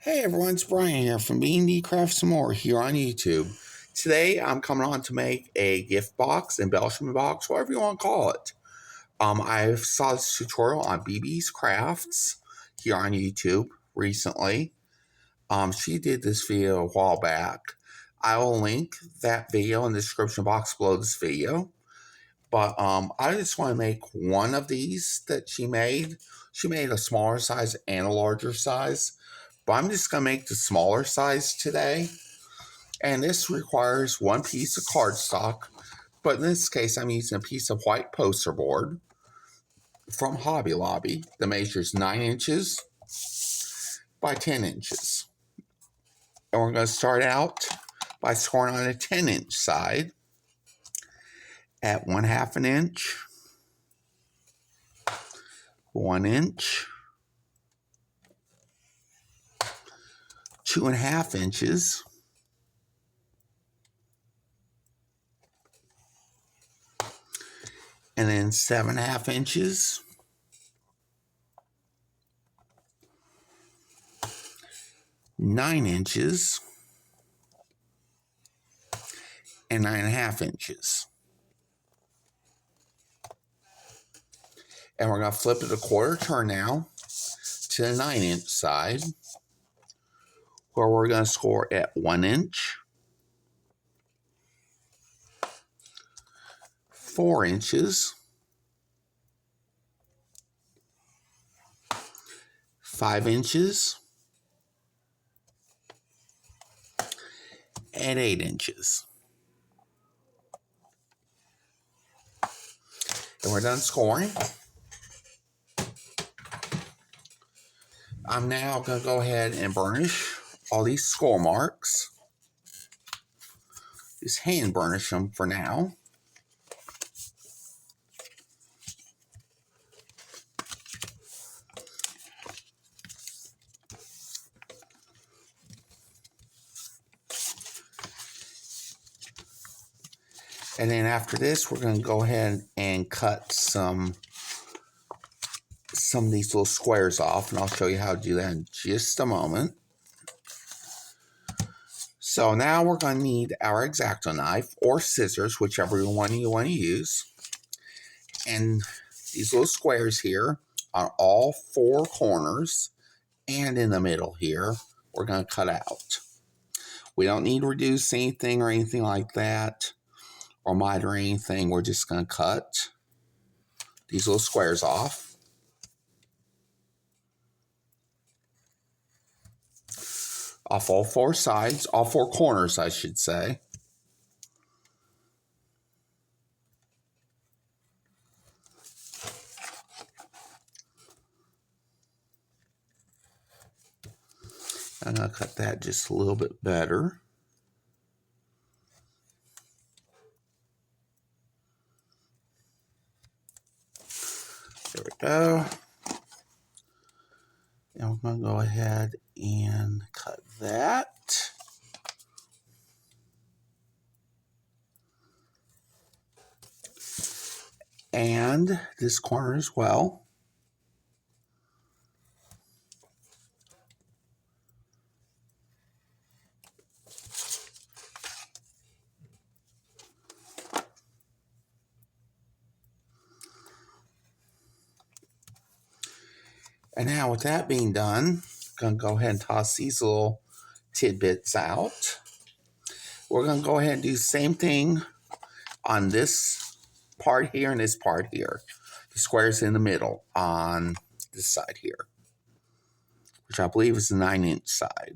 Hey everyone, it's Brian here from B&D Craft Some More here on YouTube. Today I'm coming on to make a gift box, embellishment box, whatever you want to call it. I saw this tutorial on BB's Crafts here on YouTube recently. She did this video a while back. I will link that video in the description box below this video. But I just want to make one of these that she made. She made a smaller size and a larger size. But I'm just going to make the smaller size today. And this requires one piece of cardstock. But in this case, I'm using a piece of white poster board from Hobby Lobby that measures 9 inches by 10 inches. And we're going to start out by scoring on a 10-inch side at 1/2 an inch, 1 inch, 2.5 inches, and then 7.5 inches, 9 inches, and 9.5 inches. And we're going to flip it a quarter turn now to the 9-inch side, where we're going to score at 1 inch, 4 inches, 5 inches, and 8 inches. And we're done scoring. I'm now going to go ahead and burnish all these score marks. Just hand burnish them for now. And then after this, we're going to go ahead and cut some of these little squares off, and I'll show you how to do that in just a moment. So now we're going to need our X-Acto knife or scissors, whichever one you want to use. And these little squares here on all 4 corners and in the middle here, we're going to cut out. We don't need to reduce anything or anything like that, or miter anything. We're just going to cut these little squares off. Off all 4 sides, all 4 corners, I should say. I'm going to cut that just a little bit better. There we go. And we're going to go ahead and cut that. And this corner as well. And now with that being done, I'm going to go ahead and toss these little tidbits out. We're going to go ahead and do the same thing on this part here and this part here. The squares in the middle on this side here, which I believe is the 9-inch side.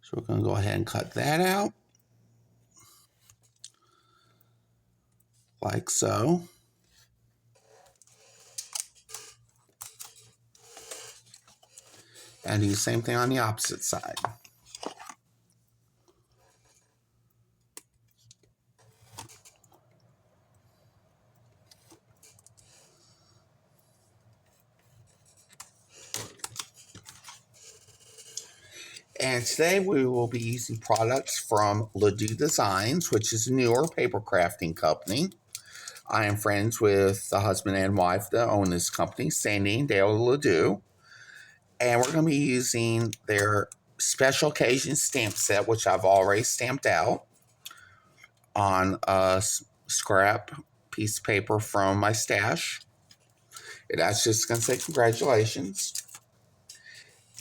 So we're going to go ahead and cut that out. Like so. And do the same thing on the opposite side. And today we will be using products from Ledoux Designs, which is a newer paper crafting company. I am friends with the husband and wife that own this company, Sandy and Dale Ledoux. And we're going to be using their special occasion stamp set, which I've already stamped out on a scrap piece of paper from my stash. That's just going to say congratulations.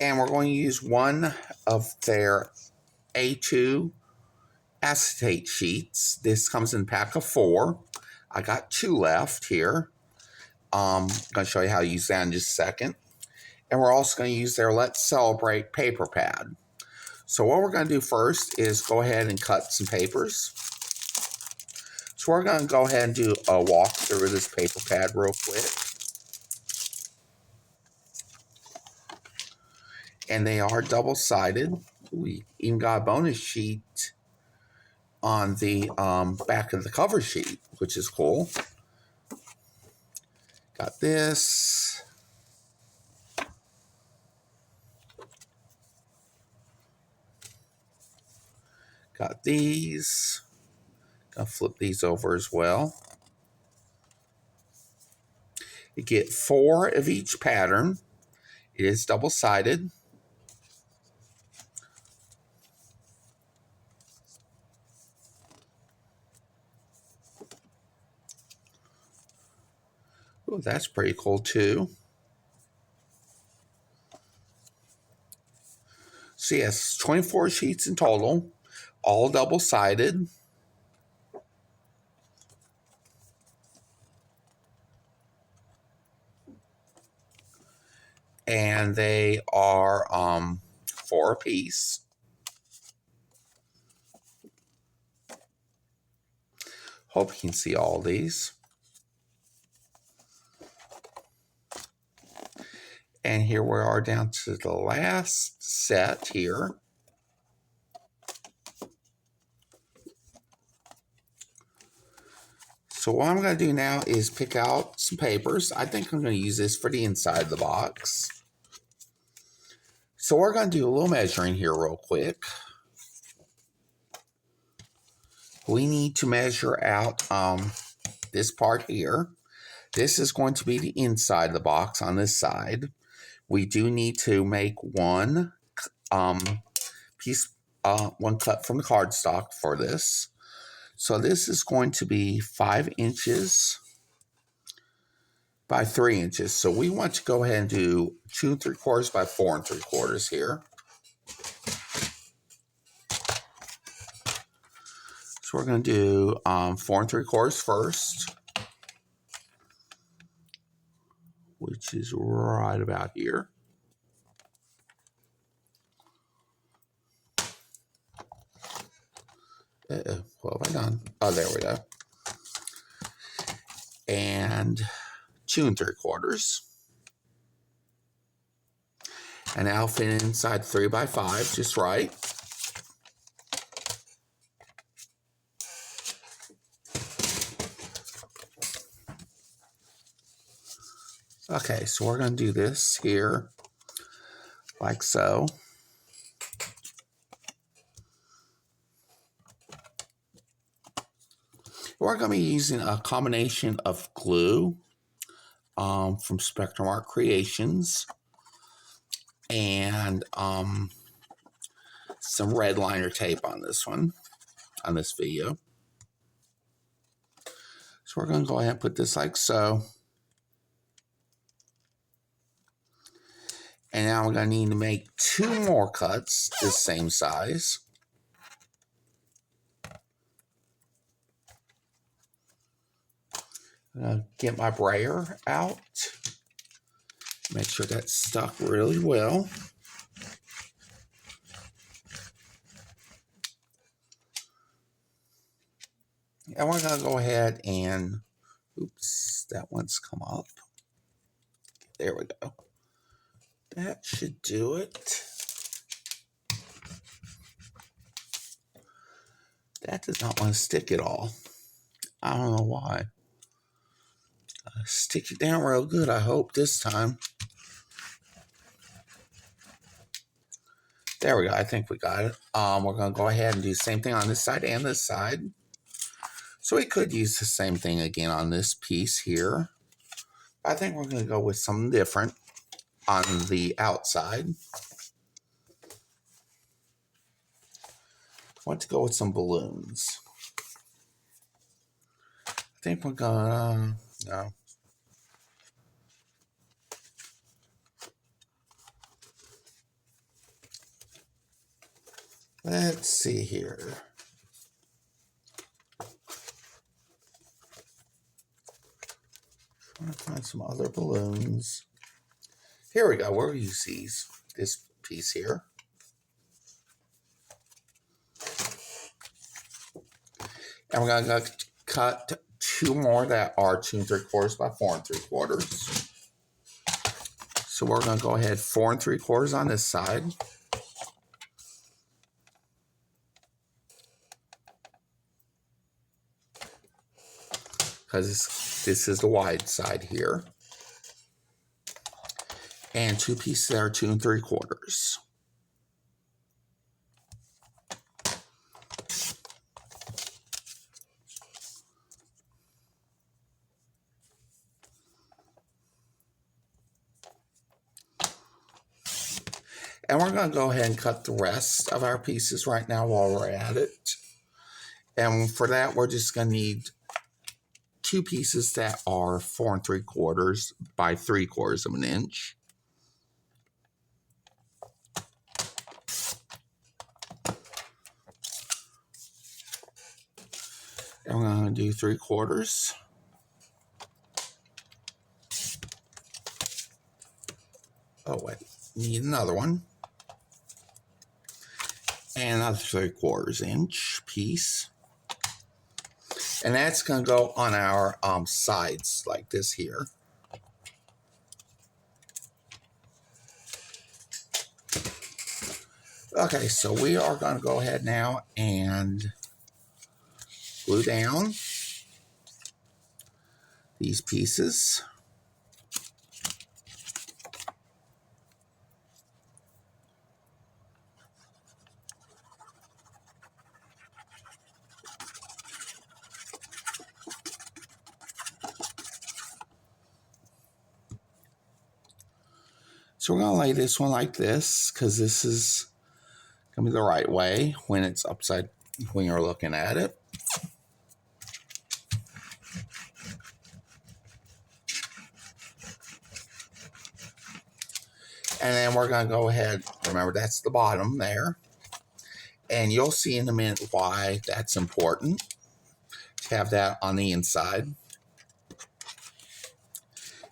And we're going to use one of their A2 acetate sheets. This comes in a pack of 4. I got 2 left here. I'm going to show you how to use that in just a second. And we're also going to use their Let's Celebrate paper pad. So what we're going to do first is go ahead and cut some papers. So we're going to go ahead and do a walk through this paper pad real quick. And they are double-sided. We even got a bonus sheet on the back of the cover sheet, which is cool. Got this. Got these. I'll flip these over as well. You get 4 of each pattern. It is double-sided. Oh, that's pretty cool too. So yes, 24 sheets in total, all double-sided. And they are 4 a piece. Hope you can see all these. And here we are down to the last set here. So what I'm going to do now is pick out some papers. I think I'm going to use this for the inside of the box. So we're going to do a little measuring here real quick. We need to measure out this part here. This is going to be the inside of the box on this side. We do need to make one piece, one cut from the cardstock for this. So this is going to be 5 inches by 3 inches. So we want to go ahead and do 2 3/4 by 4 3/4 here. So we're going to do 4 3/4 first, which is right about here. What have I done? Oh, there we go. And 2 3/4. And now fit inside 3 by 5, just right. Okay, so we're going to do this here, like so. We're going to be using a combination of glue from Spectrum Art Creations and some red liner tape on this one, on this video. So we're going to go ahead and put this like so. And now we're going to need to make 2 more cuts this same size. I'm going to get my brayer out. Make sure that's stuck really well. And we're going to go ahead and, oops, that one's come up. There we go. That should do it. That does not want to stick at all. I don't know why. Stick it down real good, I hope, this time. There we go. I think we got it. We're going to go ahead and do the same thing on this side and this side. So So we could use the same thing again on this piece here. I think we're going to go with something different on the outside. I want to go with some balloons. I think we're gonna, no. Let's see here. I'm gonna find some other balloons. Here we go. We'll use these. This piece here. And we're gonna cut two more that are 2 3/4 by 4 3/4. So we're gonna go ahead 4 3/4 on this side. Because this is the wide side here. And 2 pieces that are 2 3/4. And we're going to go ahead and cut the rest of our pieces right now while we're at it. And for that, we're just going to need 2 pieces that are 4 3/4 by 3/4 of an inch. And we're going to do 3/4. Oh, wait. Need another one. And another 3/4 inch piece. And that's going to go on our sides like this here. Okay, so we are going to go ahead now and glue down these pieces. So we're going to lay this one like this because this is going to be the right way when it's upside, when you're looking at it. And then we're going to go ahead, remember that's the bottom there. And you'll see in a minute why that's important to have that on the inside.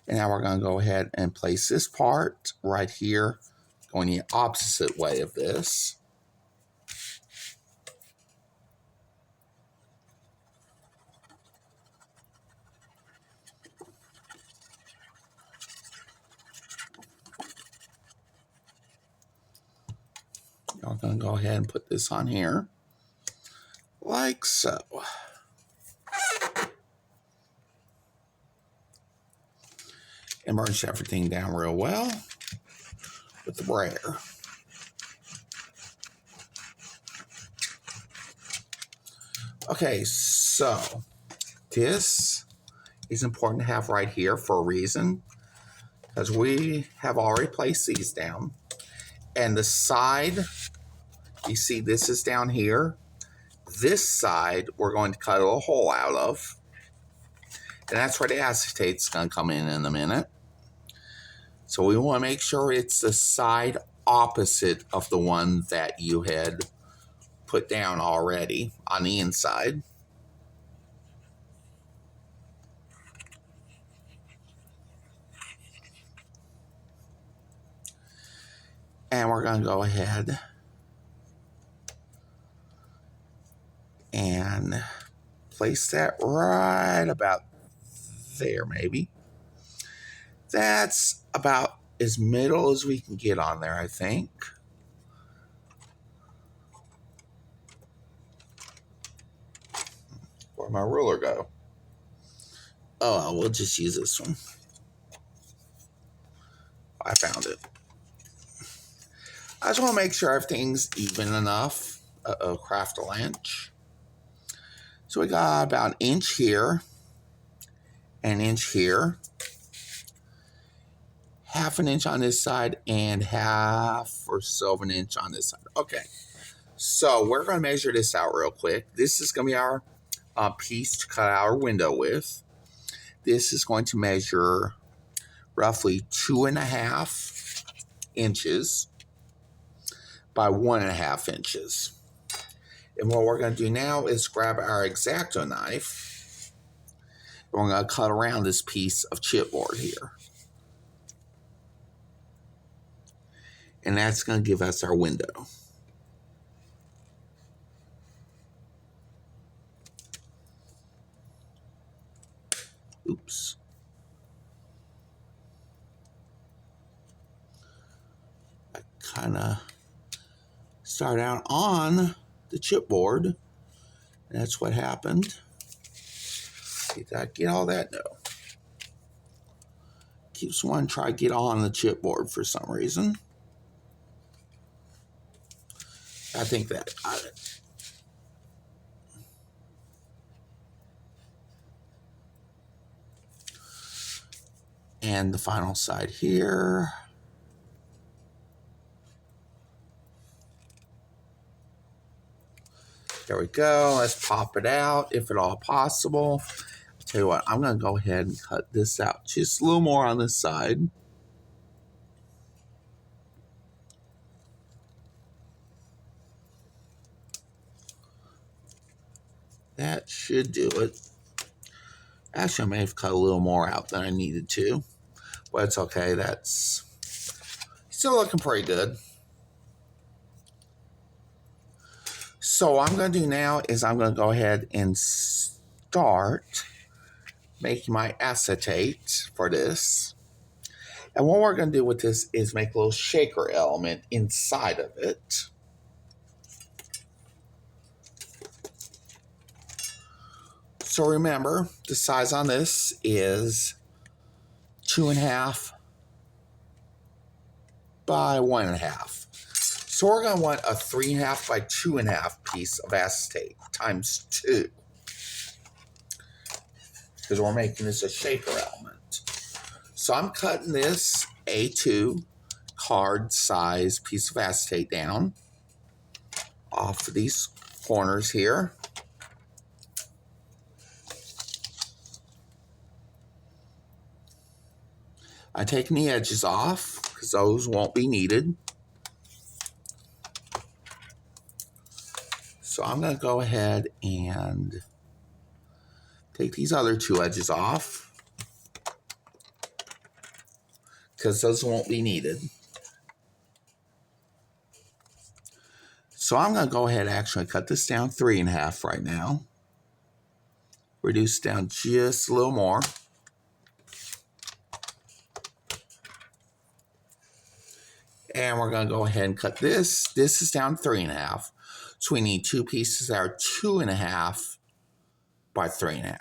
And now we're going to go ahead and place this part right here, going the opposite way of this. I'm going to go ahead and put this on here, like so. And burnish everything down real well with the brayer. Okay, so this is important to have right here for a reason, because we have already placed these down. And the side, you see this is down here. This side, we're going to cut a little hole out of. And that's where the acetate's going to come in a minute. So we want to make sure it's the side opposite of the one that you had put down already on the inside. And we're going to go ahead and place that right about there, maybe. That's about as middle as we can get on there, I think. Where'd my ruler go? Oh, well, we'll just use this one. I found it. I just want to make sure everything's even enough. Uh-oh, craft a lunch. So we got about an inch here, an inch here, half an inch on this side, and half or so of an inch on this side. Okay, so we're going to measure this out real quick. This is going to be our piece to cut our window with. This is going to measure roughly 2.5 inches by 1.5 inches. And what we're going to do now is grab our X-Acto knife, and we're going to cut around this piece of chipboard here. And that's going to give us our window. Oops. I kind of start out on the chipboard. That's what happened. Did I get all that? No. Keeps wanting to try to get on the chipboard for some reason. I think that got it. And the final side here. There we go. Let's pop it out if at all possible. I'll tell you what, I'm going to go ahead and cut this out just a little more on this side. That should do it. Actually, I may have cut a little more out than I needed to. But it's okay. That's still looking pretty good. So what I'm going to do now is I'm going to go ahead and start making my acetate for this. And what we're going to do with this is make a little shaker element inside of it. So remember, the size on this is 2.5 by 1.5. So we're going to want a 3.5 by 2.5 piece of acetate times 2. Because we're making this a shaker element. So I'm cutting this A2 card size piece of acetate down off of these corners here. I'm taking the edges off because those won't be needed. So I'm going to go ahead and take these other 2 edges off because those won't be needed. So I'm going to go ahead and actually cut this down 3.5 right now. Reduce it down just a little more. And we're going to go ahead and cut this. This is down 3.5. So we need 2 pieces that are 2.5 by 3.5.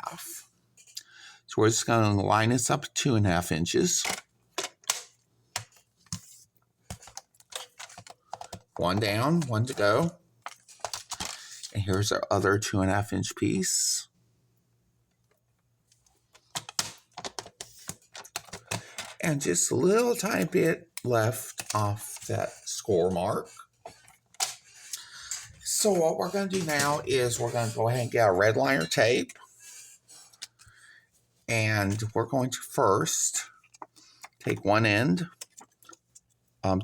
So we're just going to line this up 2.5 inches. One down, one to go. And here's our other 2.5 inch piece. And just a little tiny bit left off that score mark. So what we're going to do now is we're going to go ahead and get our red liner tape. And we're going to first take one end,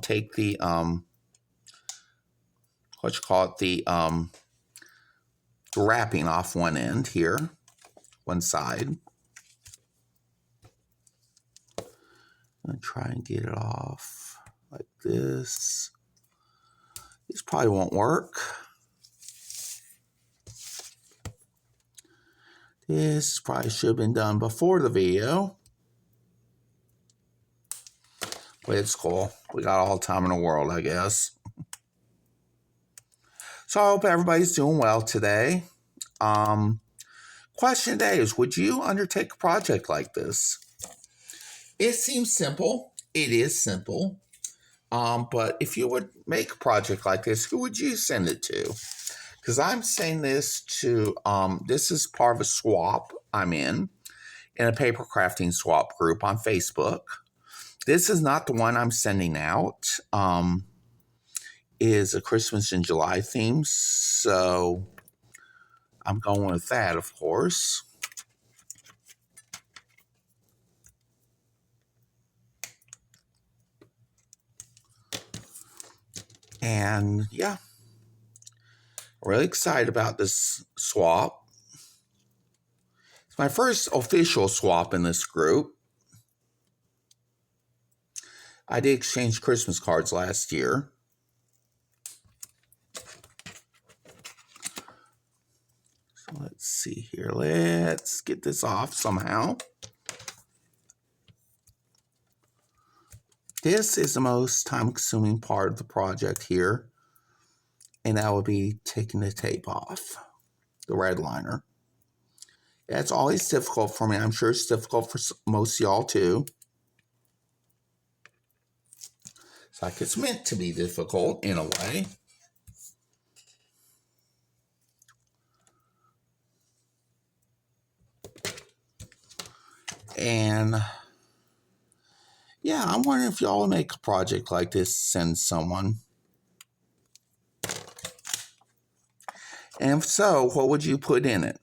take the, the wrapping off one end here, one side. I'm going to try and get it off like this. This probably won't work. This probably should have been done before the video. But it's cool. We got all the time in the world, I guess. So I hope everybody's doing well today. Question today is, would you undertake a project like this? It seems simple. It is simple. But if you would make a project like this, who would you send it to? because I'm saying this to, this is part of a swap I'm in a paper crafting swap group on Facebook. This is not the one I'm sending out. Is a Christmas in July theme, so I'm going with that, of course. And yeah, really excited about this swap. It's my first official swap in this group. I did exchange Christmas cards last year. So let's see here. Let's get this off somehow. This is the most time-consuming part of the project here, and that would be taking the tape off, the red liner. That's always difficult for me. I'm sure it's difficult for most of y'all too. It's like it's meant to be difficult in a way. And yeah, I'm wondering if y'all would make a project like this, send someone. And if so, what would you put in it?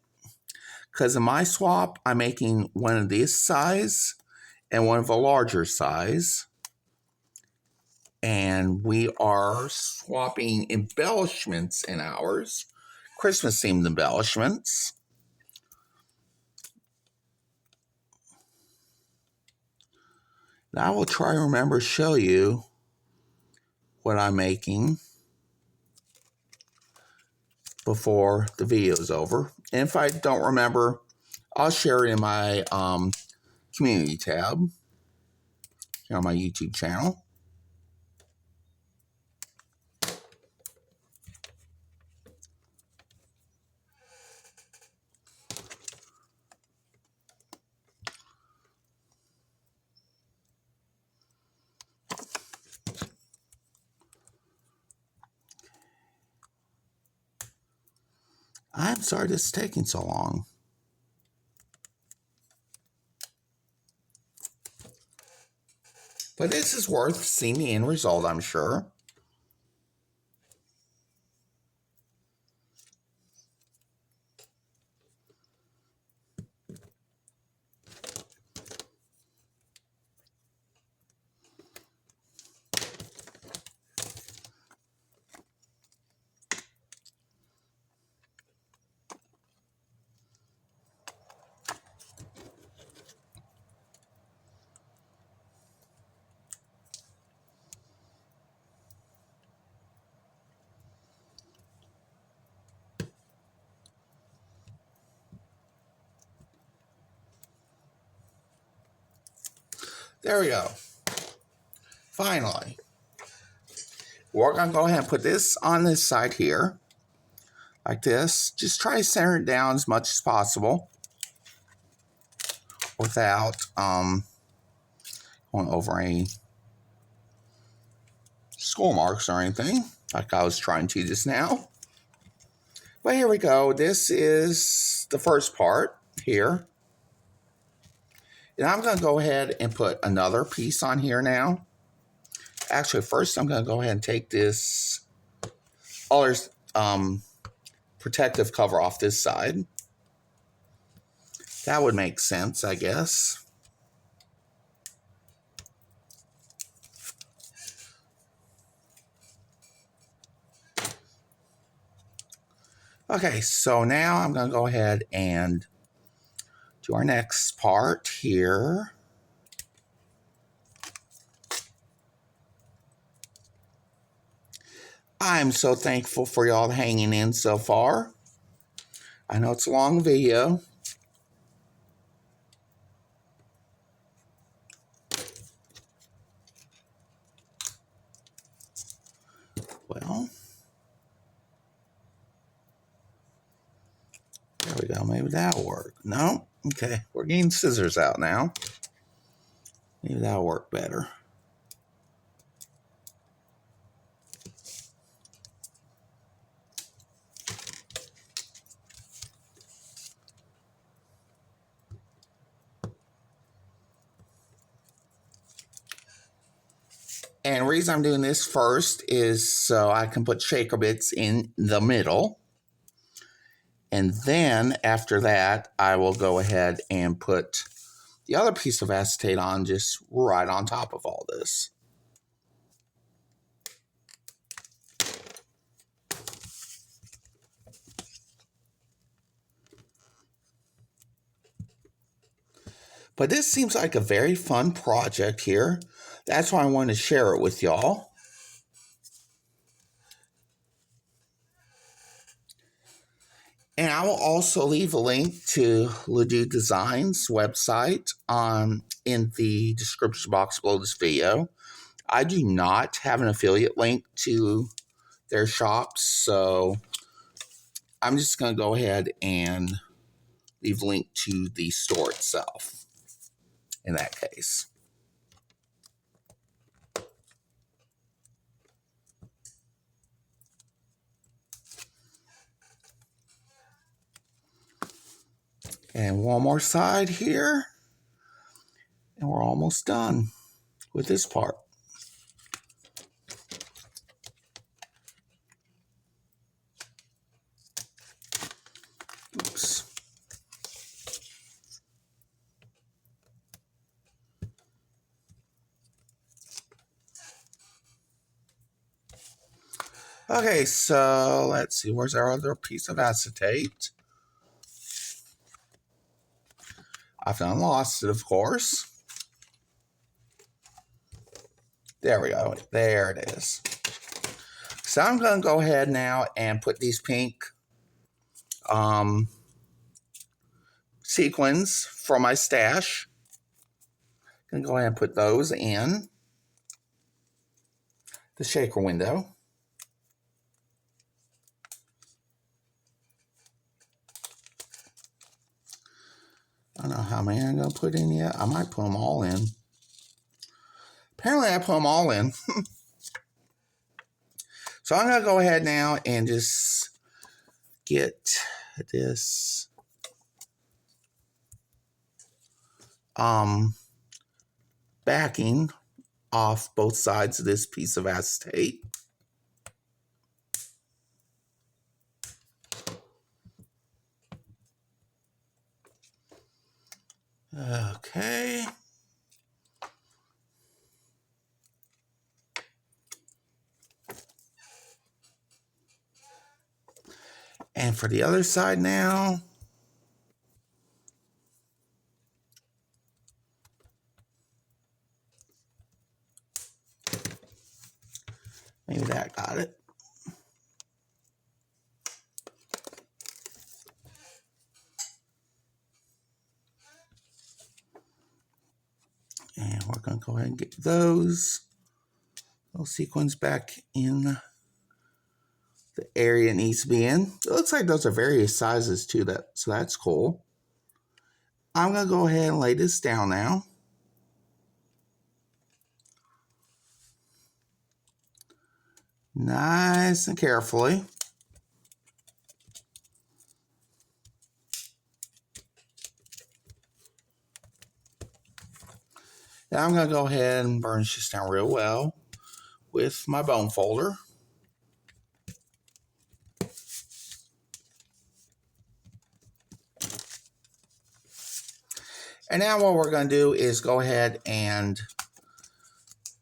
Because in my swap, I'm making one of this size and one of a larger size. And we are swapping embellishments in ours, Christmas themed embellishments. Now I will try to remember to show you what I'm making before the video is over. And if I don't remember, I'll share it in my community tab here on my YouTube channel. I'm sorry this is taking so long. But this is worth seeing the end result, I'm sure. There we go. Finally. We're going to go ahead and put this on this side here. Like this. Just try to center it down as much as possible. Without going over any school marks or anything. Like I was trying to just now. But here we go. This is the first part here. And I'm going to go ahead and put another piece on here now. Actually, first I'm going to go ahead and take this other protective cover off this side. That would make sense, I guess. Okay, so now I'm going to go ahead and do our next part here. I'm so thankful for y'all hanging in so far. I know it's a long video. Well, there we go. Maybe that'll work. No? Okay, we're getting scissors out now. Maybe that'll work better. And the reason I'm doing this first is so I can put shaker bits in the middle. And then after that, I will go ahead and put the other piece of acetate on just right on top of all this. But this seems like a very fun project here. That's why I wanted to share it with y'all. And I will also leave a link to Ledoux Designs website in the description box below this video. I do not have an affiliate link to their shops, so I'm just going to go ahead and leave a link to the store itself in that case. And one more side here, and we're almost done with this part. Oops. Okay, so let's see, where's our other piece of acetate? I've done lost it, of course. There we go. There it is. So I'm going to go ahead now and put these pink sequins from my stash. I'm going to go ahead and put those in the shaker window. I don't know how many I'm going to put in yet. I might put them all in. Apparently I put them all in. So I'm going to go ahead now and just get this backing off both sides of this piece of acetate. Okay. And for the other side now, maybe that got it. And we're going to go ahead and get those sequins back in the area it needs to be in. It looks like those are various sizes too, so that's cool. I'm going to go ahead and lay this down now. Nice and carefully. Now I'm going to go ahead and burnish this down real well with my bone folder. And now what we're going to do is go ahead and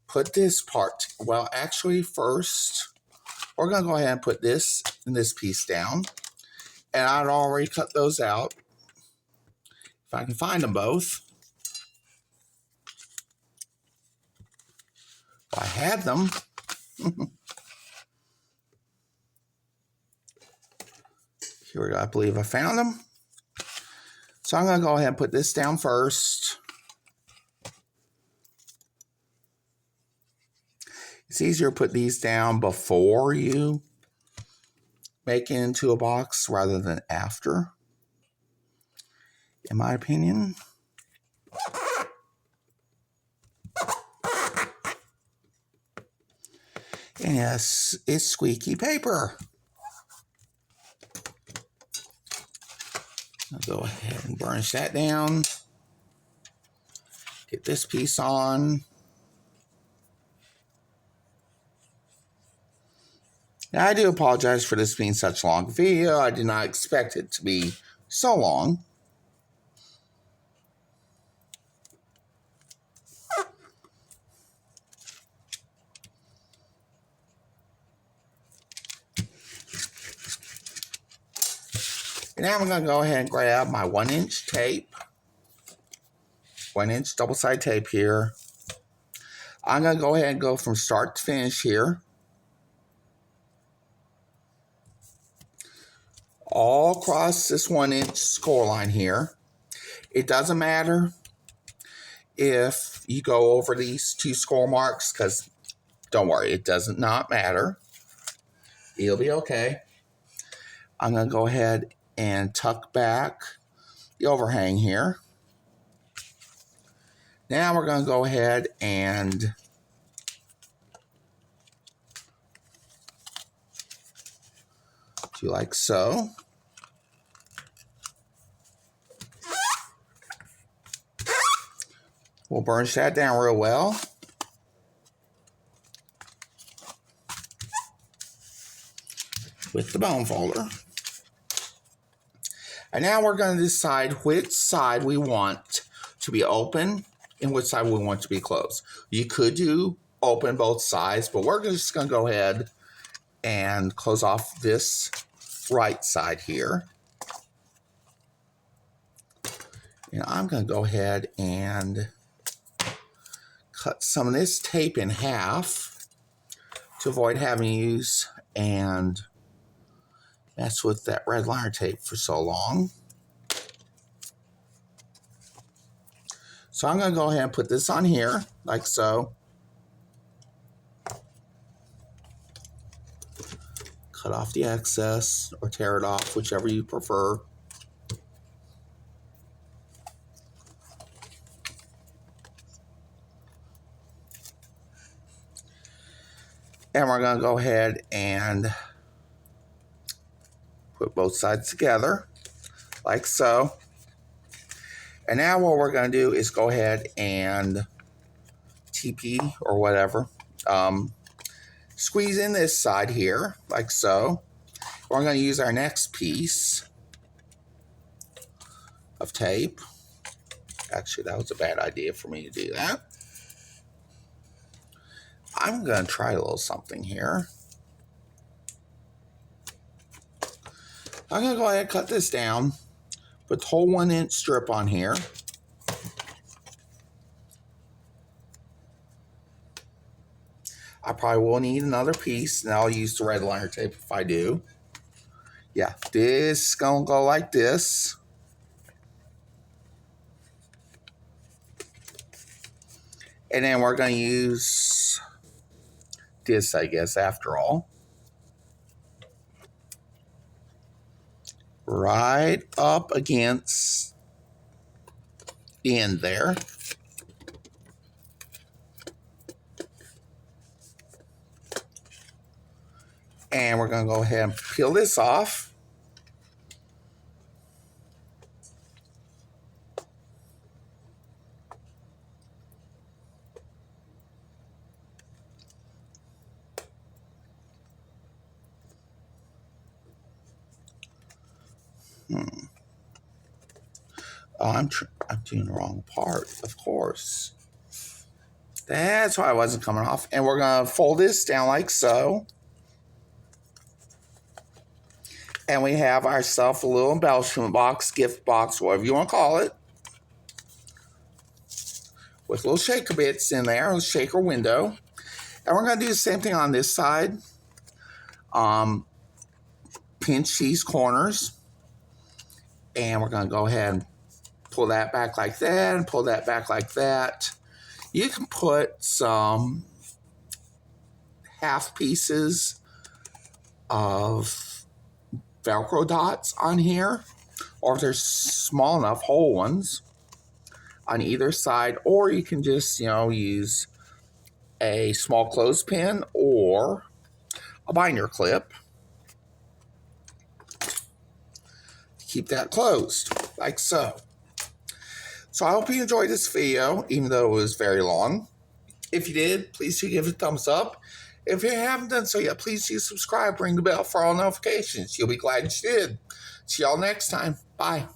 put this part. Well, actually first, we're going to go ahead and put this and this piece down. And I'd already cut those out. If I can find them both. If I had them. Here we go. I believe I found them. So I'm going to go ahead and put this down first. It's easier to put these down before you make it into a box rather than after, in my opinion. And yes, it's squeaky paper. I'll go ahead and burnish that down. Get this piece on. Now, I do apologize for this being such a long video. I did not expect it to be so long. And now I'm going to go ahead and grab my 1-inch tape. 1-inch double-sided tape here. I'm going to go ahead and go from start to finish here. All across this 1-inch score line here. It doesn't matter if you go over these 2 score marks, because don't worry, it does not matter. It'll be okay. I'm going to go ahead and tuck back the overhang here. Now we're going to go ahead and do like so. We'll burnish that down real well. With the bone folder. And now we're going to decide which side we want to be open and which side we want to be closed. You could do open both sides, but we're just going to go ahead and close off this right side here. And I'm going to go ahead and cut some of this tape in half to avoid having to use and mess with that red liner tape for so long. So I'm going to go ahead and put this on here, like so. Cut off the excess or tear it off, whichever you prefer. And we're going to go ahead and put both sides together, like so. And now what we're going to do is go ahead and TP or whatever. Squeeze in this side here, like so. We're going to use our next piece of tape. Actually, that was a bad idea for me to do that. I'm going to try a little something here. I'm going to go ahead and cut this down. Put the whole 1-inch strip on here. I probably will need another piece, and I'll use the red liner tape if I do. Yeah, this is going to go like this. And then we're going to use this, I guess, after all. Right up against the end there. And we're going to go ahead and peel this off. Oh, I'm doing the wrong part, of course. That's why it wasn't coming off. And we're going to fold this down like so. And we have ourselves a little embellishment box, gift box, whatever you want to call it. With little shaker bits in there, a shaker window. And we're going to do the same thing on this side. Pinch these corners. And we're going to go ahead and pull that back like that and pull that back like that. You can put some half pieces of Velcro dots on here, or if there's small enough whole ones on either side, or you can just, use a small clothespin or a binder clip to keep that closed, like so. So I hope you enjoyed this video, even though it was very long. If you did, please do give it a thumbs up. If you haven't done so yet, please do subscribe, ring the bell for all notifications. You'll be glad you did. See y'all next time. Bye.